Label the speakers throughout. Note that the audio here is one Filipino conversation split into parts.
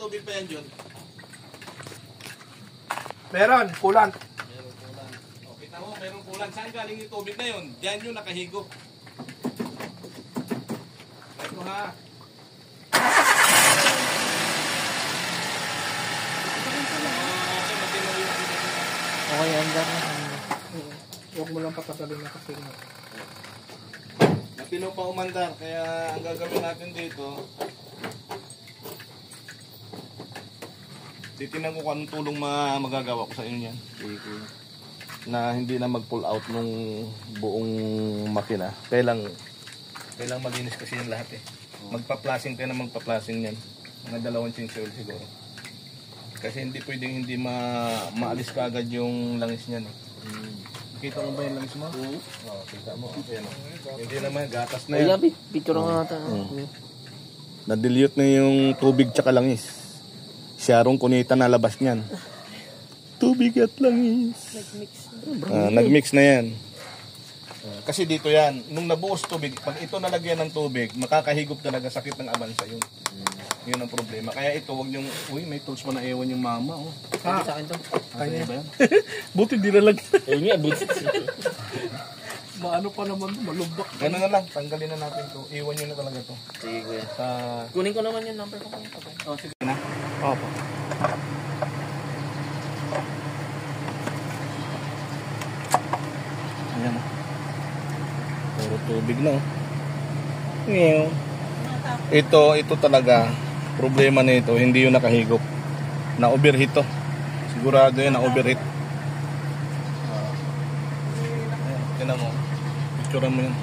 Speaker 1: Tubig pa yan, John?
Speaker 2: Meron, kulang.
Speaker 1: Meron kulang. O, kita mo, meron kulang. Saan galing yung tubig na yun? Diyan yung nakahigop. Ito ha.
Speaker 3: Okay, andar na.
Speaker 2: Huwag mo lang patagalin na kasi nga.
Speaker 1: Matino pa umandar, kaya ang gagawin natin dito, titignan ko kung anong tulong magagawa ko sa inyo yan. Na hindi na mag-pull out nung buong makina. Kailang malinis kasi yung lahat eh. Magpa-flashing kayo na magpa-flashing yan. Mga 2 chinchol siguro. Kasi hindi pwedeng hindi maalis kaagad yung langis niyan eh. Kita mo ba yung langis mo? Oo, kita mo. Ayan, hindi naman, gatas na yan.
Speaker 3: Ay, picture nga ata.
Speaker 1: Na-dilute na yung tubig tsaka langis. Siyarong kunita na labas niyan. Tubig at langis. Nag-mix na yan. Kasi dito yan, nung nabuos tubig, pag ito nalagyan ng tubig, makakahigop talaga, sakit ng abansa yun. Yun ang problema. Kaya ito, wag niyong, uy, may tools pa na ewan yung mama. Oh.
Speaker 3: Hindi sa akin to.
Speaker 1: Kanya ba yan?
Speaker 2: Buti di na lang.
Speaker 3: Ayun nga, buti.
Speaker 2: Maano pa naman, malubak.
Speaker 1: Ganun na lang, tanggalin na natin to. Iwan nyo na talaga to.
Speaker 3: Sige, kuya.
Speaker 1: Sa...
Speaker 3: Kunin ko naman yung number ko.
Speaker 1: Oh, sige na.
Speaker 2: Opo.
Speaker 1: Ayan o. Puro tubig na o. Ngayon. Ito talaga, problema nito, hindi yung nakahigop. Na-overheat to. Sigurado yan, na-overheat. Ayan, tinan mo. Picturean mo yan.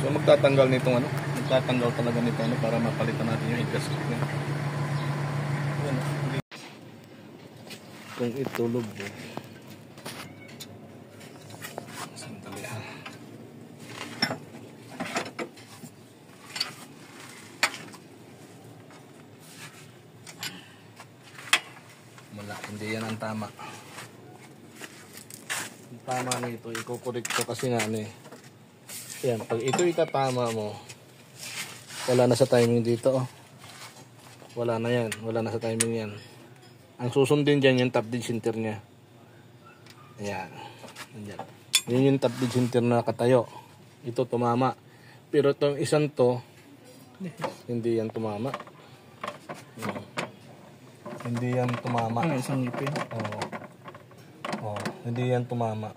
Speaker 1: So magtatanggal nitong ano? Magtatanggal talaga nito ano para mapalitan natin yung gasket niya. Ayan. Kung itulog mo. Sandali ha. Wala, hindi yan ang tama. Ang tama nito, ikukorek ko kasi nga ano eh. Yan, pag ito itatama mo, wala na sa timing dito oh. Wala na yan, wala na sa timing yan. Ang susundin dyan yung top dead center nya. Ayan. Ayan. Yun yung top dead center na katayo. Ito tumama. Pero itong isang to, hindi yan tumama. Hindi yan tumama.
Speaker 2: Ang isang ngipin.
Speaker 1: Oo. Oo. Hindi yan tumama.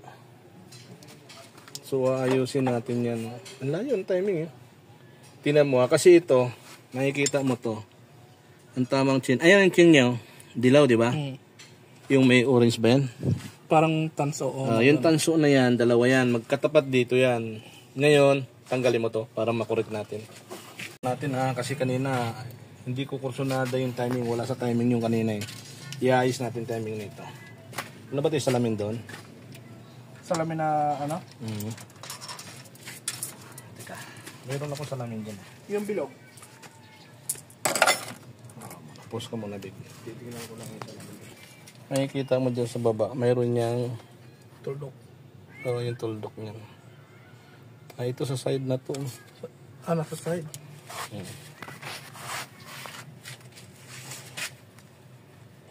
Speaker 1: So ayusin natin yan. Ang layo ang timing eh. Tinan mo kasi ito, nakikita mo to. Ang tamang chin. Ayan ang chin niya. Dilaw, di ba? Yung may orange ba yan?
Speaker 2: Parang tanso.
Speaker 1: Yung tanso na yan, dalawa yan. Magkatapat dito yan. Ngayon, tanggalin mo to para makorek natin. Kasi kanina, hindi ko kursunada yung timing. Wala sa timing yung kanina eh. Iayos natin timing nito. Ano ba ito yung salamin doon?
Speaker 2: Salamin na ano?
Speaker 1: Teka, meron ako salamin dyan.
Speaker 2: Yung bilog.
Speaker 1: Post ka muna, baby. Titignan ko lang yung salamin. Makikita mo dyan sa baba, mayroon niyang
Speaker 2: Tuldok.
Speaker 1: yung tuldok niyan. Ito sa side na to.
Speaker 2: Nasa side.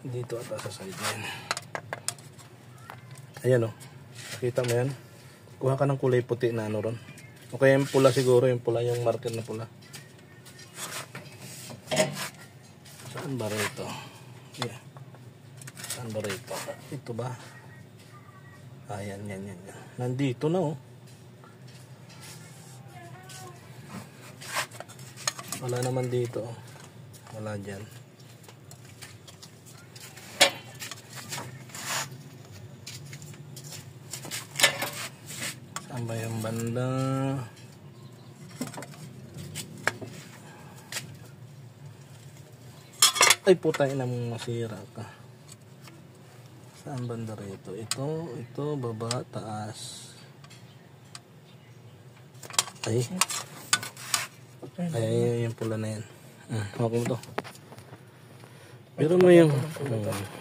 Speaker 1: Dito ata sa side na yan. Ayan o. Nakita mo yan? Kuha ka ng kulay puti na ano ron. O kaya yung pula siguro, yung pula, yung marker na pula. Saan ba rito? Yeah. Saan ba rito? Ito ba? Ayan, yan. Nandito na oh. Wala naman dito oh. Wala dyan. Saan ba yung banda? Ay putay na mong masira ka. Saan banda rito? Ito, baba, taas. Ay. Ay, yung pula na yan. Hawak mo to. Pero mo yung...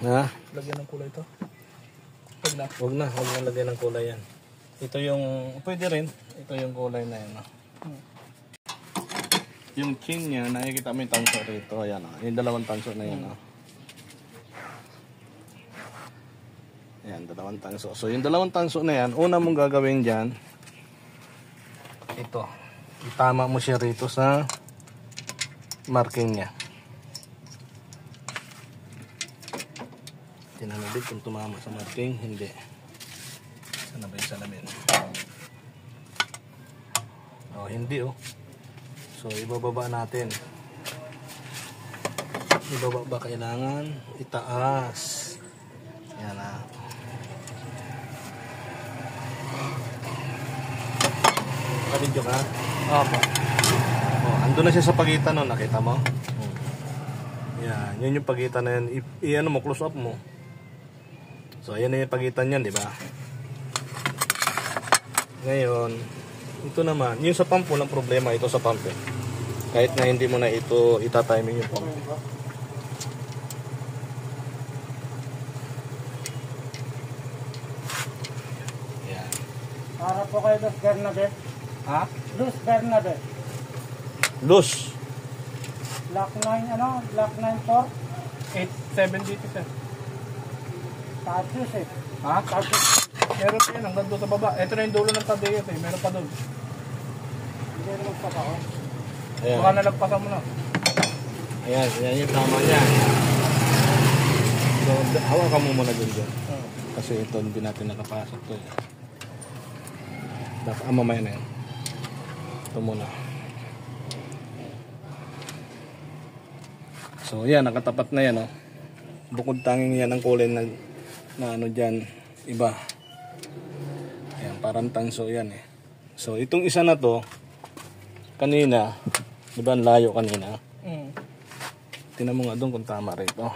Speaker 1: ha?
Speaker 2: Lagyan ng kulay ito.
Speaker 1: Huwag na lagyan ng kulay yan. Ito yung... Pwede rin. Ito yung kulay na yan. yung chin niya, nakikita mo yung tanso rito. Ayan o. Yung dalawang tanso na yan o. Ayan, dalawang tanso. So yung dalawang tanso na yan, una mong gagawin dyan, ito. Itama mo siya rito sa marking niya. Tingnan mo din kung tumama sa marking, hindi. Sana ba yung salamin? Oh, hindi oh. So ibababa natin. Ibababa kailangan itaas. Yan ah. Nakabidyo ka?
Speaker 3: Opo.
Speaker 1: Oh, andun na siya sa pagitan no, nakita mo? Yan, yun yung pagitan na yan. I-ano mo, close up mo. So ayan na yung pagitan yan, di ba? Ngayon, ito naman, yung sa pump walang problema ito sa pump eh. Kahit na hindi mo na ito ita-timing yung pump. Yan.
Speaker 2: Para po kayo Los Bernabe.
Speaker 1: Ha?
Speaker 2: Los Bernabe.
Speaker 1: Loose.
Speaker 2: Lock 9 ano? Lock 9 870 sir. Tadus eh.
Speaker 4: Ha? Tapos, meron pa yan hanggang doon sa baba. Ito na yung dulo ng Tadeas eh. Meron pa doon.
Speaker 2: Hindi naman pa ako.
Speaker 1: Ayan.
Speaker 4: Baka nalagpasan mo na.
Speaker 1: Ayan, yan yung tama niya. So, hawakan mo muna dun dyan. Kasi ito hindi natin nakapasok to. Dapat, mamaya na yan. Ito muna. So, yan, nakatapat na yan, oh. Bukod tanging yan ang kulay na ano dyan, iba. Ayan, parang tanso yan, eh. So, itong isa na to, kanina, di ba ang layo kanina? Tingnan mo nga doon kung tama rito.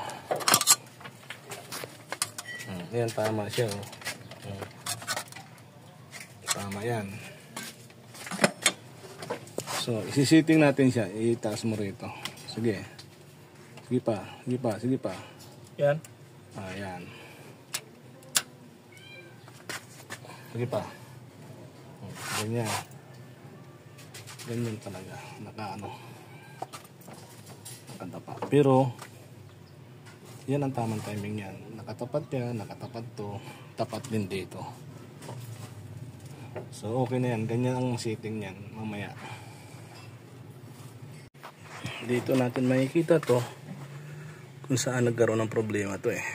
Speaker 1: Yan, tama siya. Oh. Tama yan. So, isisiting natin siya. Itaas mo rito. Sige. Sige pa. Sige pa. Sige pa.
Speaker 4: Yan.
Speaker 1: Yan. Sige pa. Ganyan. Ganyan talaga. Nakaano. Nakatapa. Pero, yan ang tamang timing yan. Nakatapat yan, nakatapat to, tapat din dito. So okay na yan, ganyan ang setting yan mamaya. Dito natin makikita to kung saan nagkaroon ng problema to eh.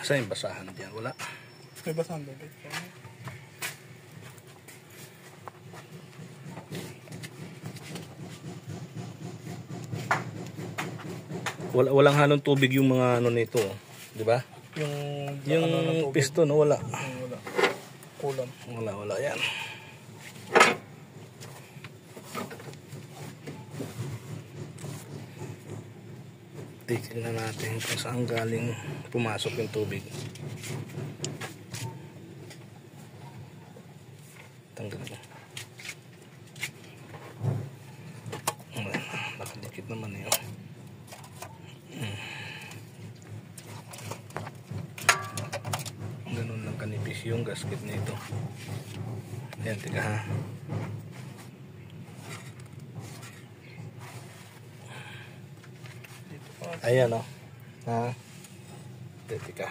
Speaker 1: Saan yung basahan dyan? Wala.
Speaker 2: May basahan doon.
Speaker 1: Walang halong tubig yung mga ano nito, di ba?
Speaker 2: Yung ano ng tubig.
Speaker 1: Piston, wala.
Speaker 2: Wala. Kulang.
Speaker 1: Wala yan. Tingnan natin kung saan galing pumasok yung tubig. Tanggal mo. Nakadikit naman yun. Ganun lang kanipis yung gasket nito. Ayan, tika ha. Ayan o. Ha? Tika.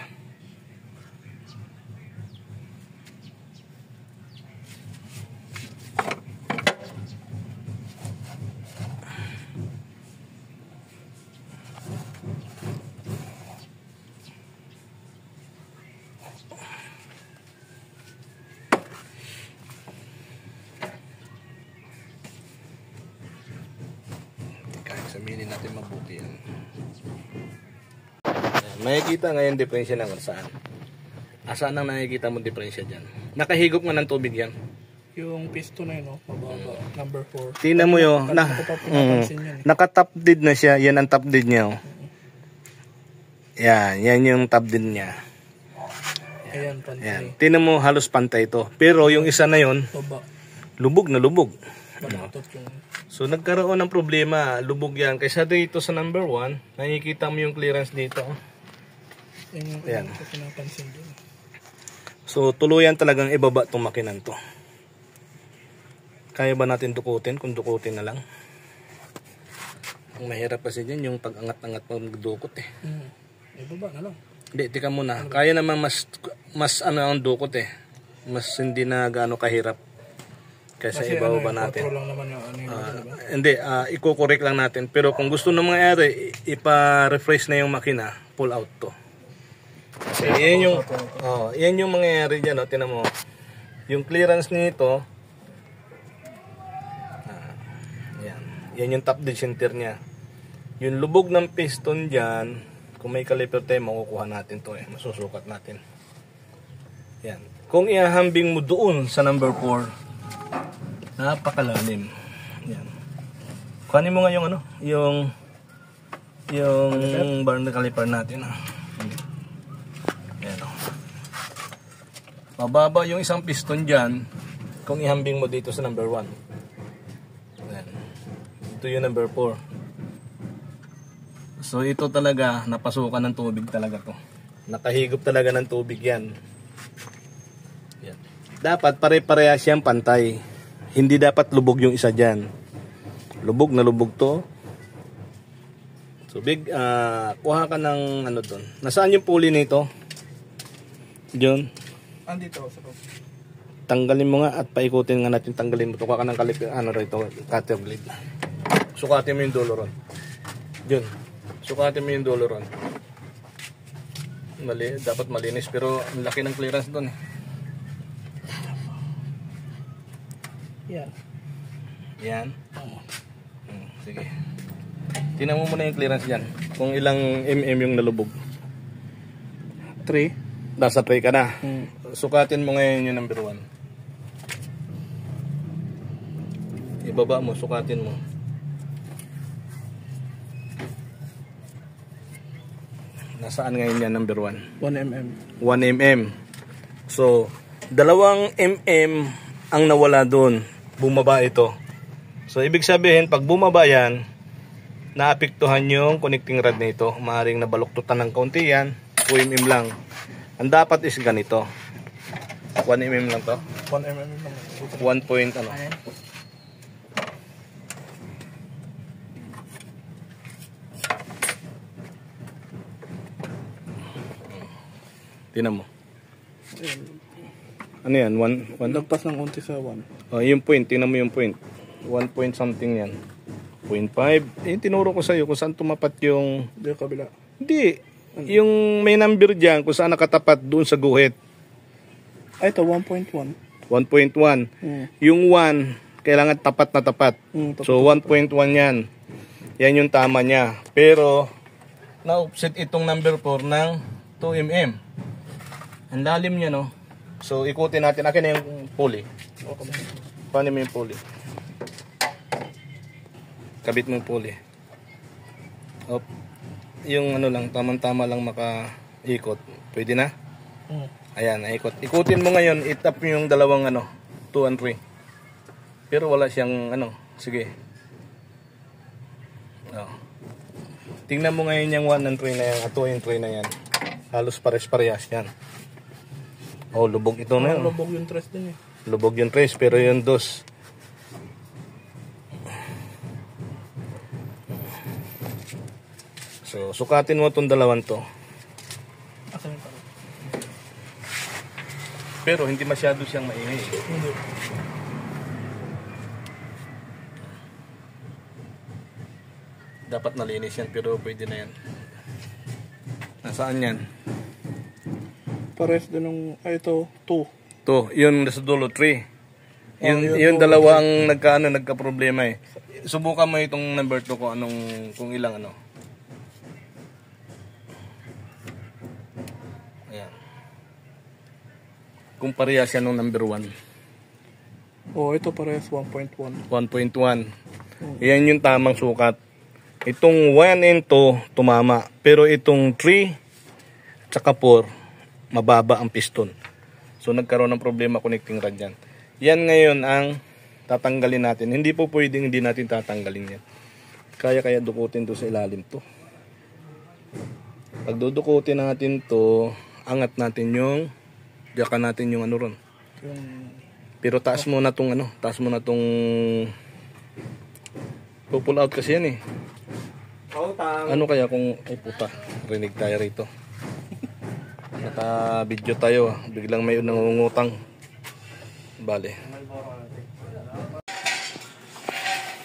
Speaker 1: Examinin natin mabuti yan. Makikita ngayon diferensya ng saan. Asaan ang nakikita mo diferensya dyan? Nakahigop nga ng tubig yan.
Speaker 2: Yung piston na yun, no? Mababa. Number 4.
Speaker 1: Tingnan mo yun. Naka-top dead na siya. Yan ang top dead niya. Oh. Yan yung top dead niya.
Speaker 2: Ayan, pantay.
Speaker 1: Yan. Tingnan mo halos pantay ito. Pero yung isa na yun,
Speaker 2: Baba.
Speaker 1: lubog na lubog.
Speaker 2: Balaktot yung...
Speaker 1: So nagkaroon ng problema, lubog yan. Kaysa dito sa number 1, nakikita mo yung clearance dito.
Speaker 2: Yung
Speaker 1: Ayan.
Speaker 2: pinapansin doon.
Speaker 1: So tuluyan talagang ibaba itong makinan to. Kaya ba natin dukutin? Kung dukutin na lang. Ang mahirap kasi dyan yung pag-angat-angat pag magdukot eh.
Speaker 2: Ibaba na lang.
Speaker 1: Hindi, tika muna. Kaya naman mas ano ang dukot eh. Mas hindi na gaano kahirap. Kaysa ibaba natin.
Speaker 2: Control lang naman yung ano yun. Diba?
Speaker 1: Hindi, i-correct lang natin. Pero kung gusto nang mangyari, ipa-refresh na yung makina, pull out to. Kasi yan yung mangyayari dyan. Oh. Tinan mo. Yung clearance nito, yan yung top dead center niya. Yung lubog ng piston dyan, kung may caliper tayo, makukuha natin to eh. Masusukat natin. Yan. Kung ihahambing mo doon sa number 4, napakalalim. Yan. Kuhanin mo nga yung ano, yung bar na caliper natin. Yan o. Mababa yung isang piston dyan, kung ihambing mo dito sa number 1. Ito yung number 4. So ito talaga, napasukan ng tubig talaga to. Nakahigop talaga ng tubig yan. Yan. Dapat pare-parehas siyang pantay. Hindi dapat lubog yung isa dyan. Lubog na lubog to. So kuha ka ng ano doon. Nasaan yung pulley nito? Diyon.
Speaker 2: Andito sa loob.
Speaker 1: Tanggalin mo nga at paikutin nga natin. Tanggalin mo. Tuka ka ng caliper, ano rito, cutter blade. Sukatin mo yung dulo ron. Yun. Sukatin mo yung dulo ron. Dapat malinis pero ang laki ng clearance doon eh.
Speaker 2: Yan.
Speaker 1: Yan. Sige. Tingnan mo muna yung clearance dyan. Kung ilang mm yung nalubog.
Speaker 2: 3.
Speaker 1: Nasa 3 ka na. Sukatin mo ngayon yung number 1. Ibaba mo, sukatin mo. Nasaan ngayon yan number 1?
Speaker 2: 1 mm.
Speaker 1: 1 mm. So, 2 mm ang nawala doon. Bumaba ito. So, ibig sabihin, pag bumaba yan, naapektuhan yung connecting rod na ito. Maaaring nabaluktutan ng kaunti yan. 2 mm lang. Ang dapat is ganito. 1 mm lang to.
Speaker 2: 1 mm lang.
Speaker 1: 1 point ano. Tingnan mo. Ano yan? 1?
Speaker 2: Lagpas ng unti sa 1.
Speaker 1: Oh, yung point. Tingnan mo yung point. 1 point something yan. 0.5. Eh, tinuro ko sa'yo kung saan tumapat yung...
Speaker 2: Hindi yung kabila.
Speaker 1: Hindi. Yung may number dyan kung saan nakatapat doon sa guhit.
Speaker 2: Ay, ito 1.1.
Speaker 1: 1.1. Yung 1, kailangan tapat na tapat. So, 1.1 yan. Yan yung tama niya. Pero, na-offset itong number 4 ng 2 mm. Ang lalim niya, no? So, ikutin natin. Akin na yung pulley. Paano mo yung pulley? Kabit mo yung pulley. Op. Yung ano lang, tamang-tama lang maka-ikot. Pwede na? Ayan, naikot. Ikutin mo ngayon, itap yung dalawang ano, 2 and 3. Pero wala siyang ano, sige. Oh. Tingnan mo ngayon yung 1 and 3 na yan, 2 and 3 na yan. Halos pares-parehas yan. Oh, lubog ito na yun.
Speaker 2: Lubog yung tres din eh.
Speaker 1: Lubog yung tres, pero yung 2. So, sukatin mo itong dalawang to.
Speaker 2: Asan yung pala?
Speaker 1: Pero hindi masyado siyang maingay.
Speaker 2: Hindi.
Speaker 1: Dapat nalinis yan, pero pwede na yan. Nasaan yan?
Speaker 2: Pares din ng... Ay, ito. 2.
Speaker 1: To, yun nasa dulo 3. Yun,
Speaker 2: yun,
Speaker 1: yun dalawa ang nagka-problema eh. Subukan mo itong number 2 kung ilang ano. Ayan. Kung parehas yan ng number 1.
Speaker 2: Oh, ito pares 1.1.
Speaker 1: 1.1. Yan yung tamang sukat. Itong 1 and 2 tumama. Pero itong 3 tsaka 4 mababa ang piston. So nagkaroon ng problema connecting rod yan. Yan ngayon ang tatanggalin natin. Hindi po pwedeng hindi natin tatanggalin yan. Kaya dukutin to sa ilalim to. Pag dudukutin natin to, angat natin yung, diyakan natin yung ano ron. Pero taas mo na tong ano, taas mo na tong pull out kasi yan eh. Ano kaya kung ay puta, rinig tayo rito. Naka-video tayo, biglang may nangungutang. Bale.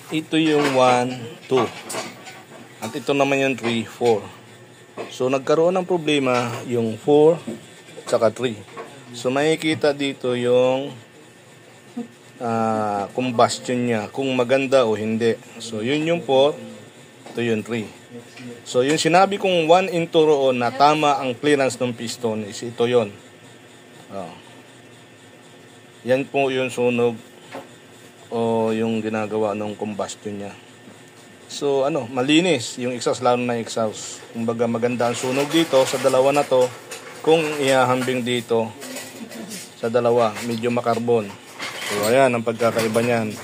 Speaker 1: Ito yung 1, 2. At ito naman yung 3, 4. So nagkaroon ng problema yung 4 at saka 3. So makikita dito yung combustion niya, kung maganda o hindi. So yun yung 4, ito yung 3. So yung sinabi kong 1 into roon na tama ang clearance ng piston is ito yon. Yan po yung sunog o yung ginagawa ng combustion niya. So ano, malinis yung exhaust, lalo na exhaust. Kumbaga maganda ang sunog dito sa dalawa na to. Kung ihahambing dito sa dalawa, medyo makarbon. So ayan ang pagkakaiba niyan.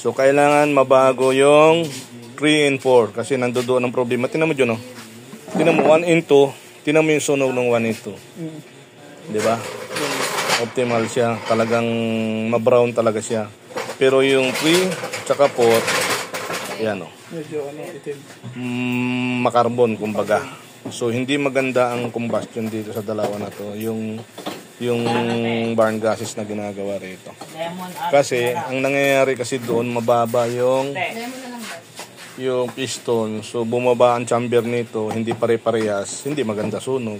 Speaker 1: So kailangan mabago yung 3 and 4 kasi nandoon ang problema. Tingnan mo dyan, no? Tingnan mo 1 and 2. Tingnan mo yung sunog ng 1 and 2. Di ba? Optimal siya. Talagang ma-brown talaga siya. Pero yung 3 tsaka 4, yan o.
Speaker 2: Medyo itim.
Speaker 1: Makarbon kumbaga. So hindi maganda ang combustion dito sa dalawa na to. Yung barn gases na ginagawa rito. Kasi ang nangyayari kasi doon mababa yung piston. So bumaba ang chamber nito, hindi pare-parehas, hindi maganda sunog.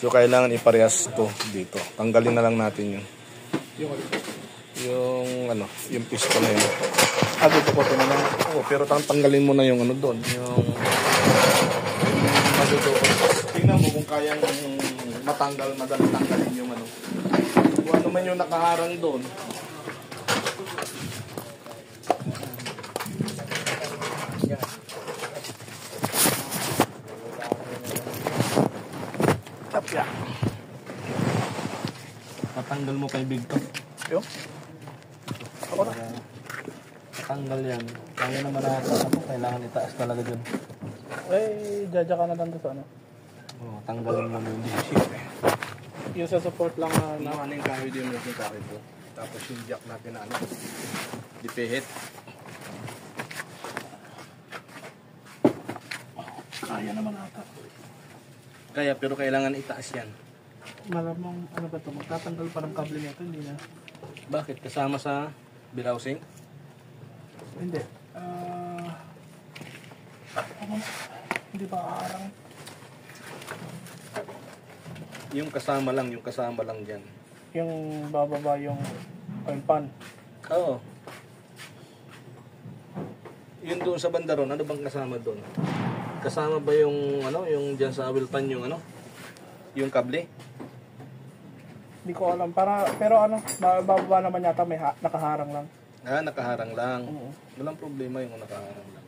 Speaker 1: So kailangan iparehas to dito. Tanggalin na lang natin yun. Yung piston na yun.
Speaker 2: Dito ko na lang.
Speaker 1: Oo, pero tanggalin mo na yung ano doon, yung madudoon. Tingnan mo kung kayang matanggal, madali tanggalin yung ano. Kung ano man yung nakaharang doon.
Speaker 2: Tapya.
Speaker 1: Matanggal mo kay Big to.
Speaker 2: Yo. Ako na.
Speaker 1: Tanggal yan. Kaya naman ako, kailangan itaas talaga dun.
Speaker 2: Jaja ka na lang doon sa ano.
Speaker 1: Oo, tanggalin mo yung disip.
Speaker 2: Yung sa support lang na.
Speaker 1: Ano yung kahoy din mo yung kahoy po. Tapos yung jack natin na ano. Dipihit.
Speaker 2: Kaya naman ata.
Speaker 1: Kaya pero kailangan itaas yan.
Speaker 2: Malamang ano ba ito? Magtatanggal pa ng kable nito, hindi na.
Speaker 1: Bakit? Kasama sa bilhousing?
Speaker 2: Hindi. Hindi pa aarang.
Speaker 1: Yung kasama lang dyan.
Speaker 2: Yung bababa yung oil pan.
Speaker 1: Oo. Yun doon sa banda ron, ano bang kasama doon? Kasama ba yung ano, yung dyan sa oil pan yung ano? Yung kable?
Speaker 2: Hindi ko alam. Pero ano, bababa naman yata may nakaharang lang.
Speaker 1: Nakaharang lang.
Speaker 2: Oo.
Speaker 1: Walang problema yung nakaharang lang.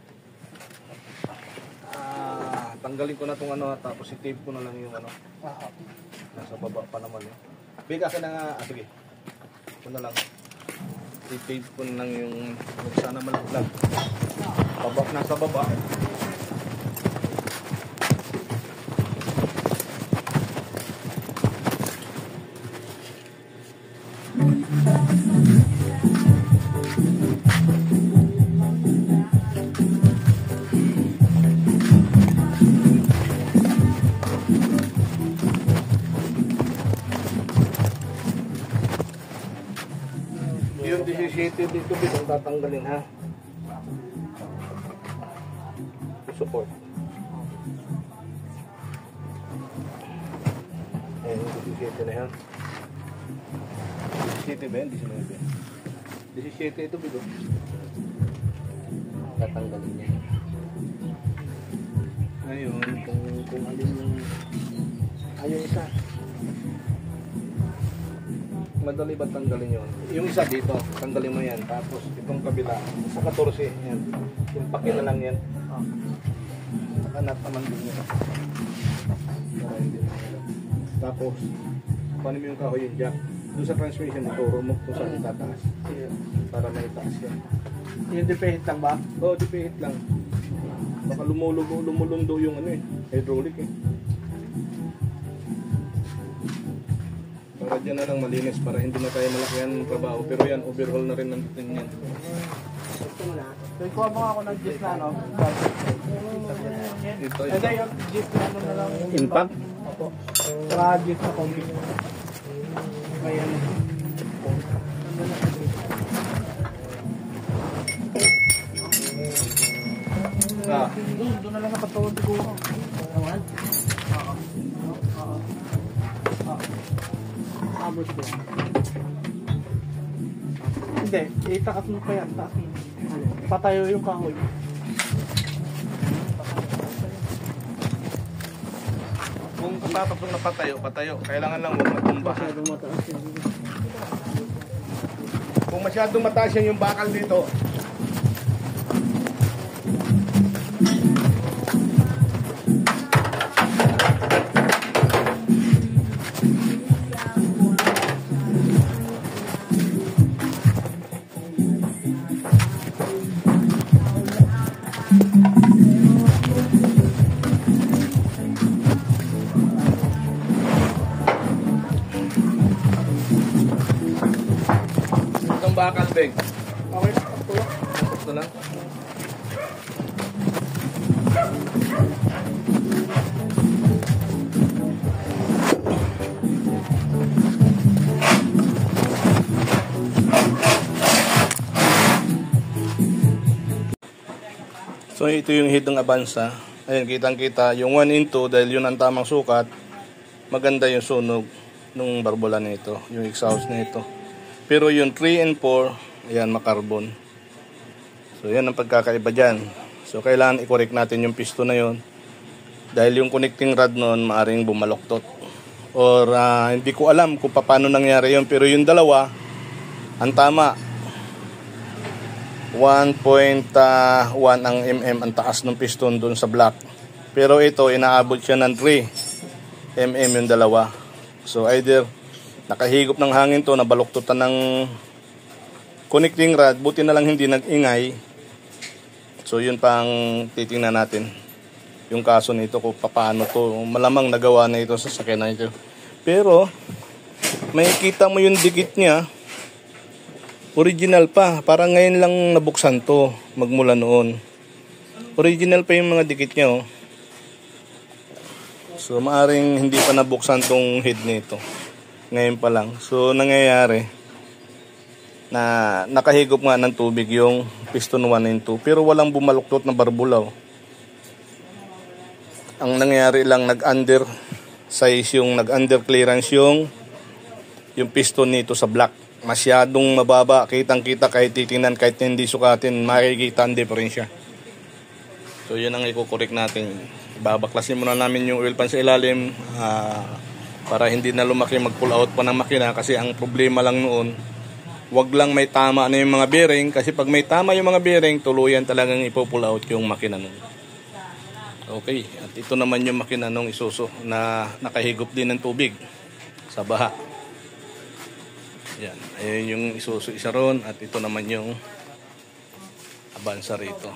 Speaker 1: Tanggalin ko na itong ano, tapos i-tape ko na lang yung ano. Nasa baba pa naman eh. Bigay ka na nga, sige. Ito na lang. I-tape ko na lang yung sana malaglag. Nasa baba. Yung 17 dito bitong tatanggalin ha. Support. Yung 17 na yan. 17 ba yan? 19. 17 ito bitong. Tatanggalin niya. Ayun, kung alin yung ayun isa. Madali ba tanggalin yun? Yung isa dito, tanggalin mo yan. Tapos itong kabila, sa 14 yan. Yung paki na lang yan. Nakanat naman din yan. Tapos, paano mo yung kahoy yung jack? Doon sa transmission, ituro mo kung saan itataas. Para may taas yan.
Speaker 2: Yung depehit lang ba?
Speaker 1: Oo, dipihit lang. Baka lumulundo yung ano eh, hydraulic eh. Para radya na lang malinis para hindi na tayo malakihan ng trabaho. Pero yan, overhaul na rin natin yan.
Speaker 2: So, ikuha mo ako ng gist na, no?
Speaker 1: Ito,
Speaker 2: Hindi, yung gist na ano na lang.
Speaker 1: Impact?
Speaker 2: Opo. Saka gist na combi. May ano. Doon na lang nakatawag siguro. Abot ko. Hindi, itaas mo pa yan. Taas mo. Patayo yung kahoy.
Speaker 1: Kung papapag na patayo. Kailangan lang huwag matumba. Kung masyadong mataas yan yung bakal dito, itong bakal, Beng.
Speaker 2: Okay, tulak.
Speaker 1: Ito lang. So ito yung head ng Avanza. Ayan, kitang-kita yung 1 in 2 dahil yun ang tamang sukat. Maganda yung sunog nung barbola nito, yung exhaust nito. Pero yung 3 and 4, ayan, makarbon. So yan ang pagkakaiba dyan. So kailangan i-correct natin yung piston na yun. Dahil yung connecting rod nun maaring bumaloktot. Or hindi ko alam kung paano nangyari yun. Pero yung dalawa, ang tama. 1.1 ang ang taas ng piston dun sa block. Pero ito, inaabot siya ng 3 yung dalawa. So either nakahigop ng hangin to, nabaluktutan ng connecting rod, buti na lang hindi nag-ingay. So yun pang titingnan natin yung kaso nito kung paano to. Malamang nagawa na ito sa sakyan na ito. Pero may kita mo yung dikit niya, original pa. Parang ngayon lang nabuksan to magmula noon. Original pa yung mga dikit niya, oh. So maaring hindi pa nabuksan tong head nito. Ngayon pa lang. So nangyayari na nakahigop nga ng tubig yung piston 1 and 2 pero walang bumaluktot na barbulaw. Ang nangyayari lang nag-under clearance yung piston nito sa block. Masyadong mababa, kitang-kita kahit titingnan, kahit hindi sukatin, makikita ang diferensya. So yun ang i-correct natin. Babaklasin muna namin yung oil pan sa ilalim para hindi na lumaki mag-pull out pa ng makina kasi ang problema lang noon, wag lang may tama na yung mga bearing kasi pag may tama yung mga bearing, tuluyan talagang ipo-pull out yung makina nun. Okay, at ito naman yung makina nung Isuzu na nakahigop din ng tubig sa baha. Yan, ayun yung Isuzu isa ron at ito naman yung Avanza rito.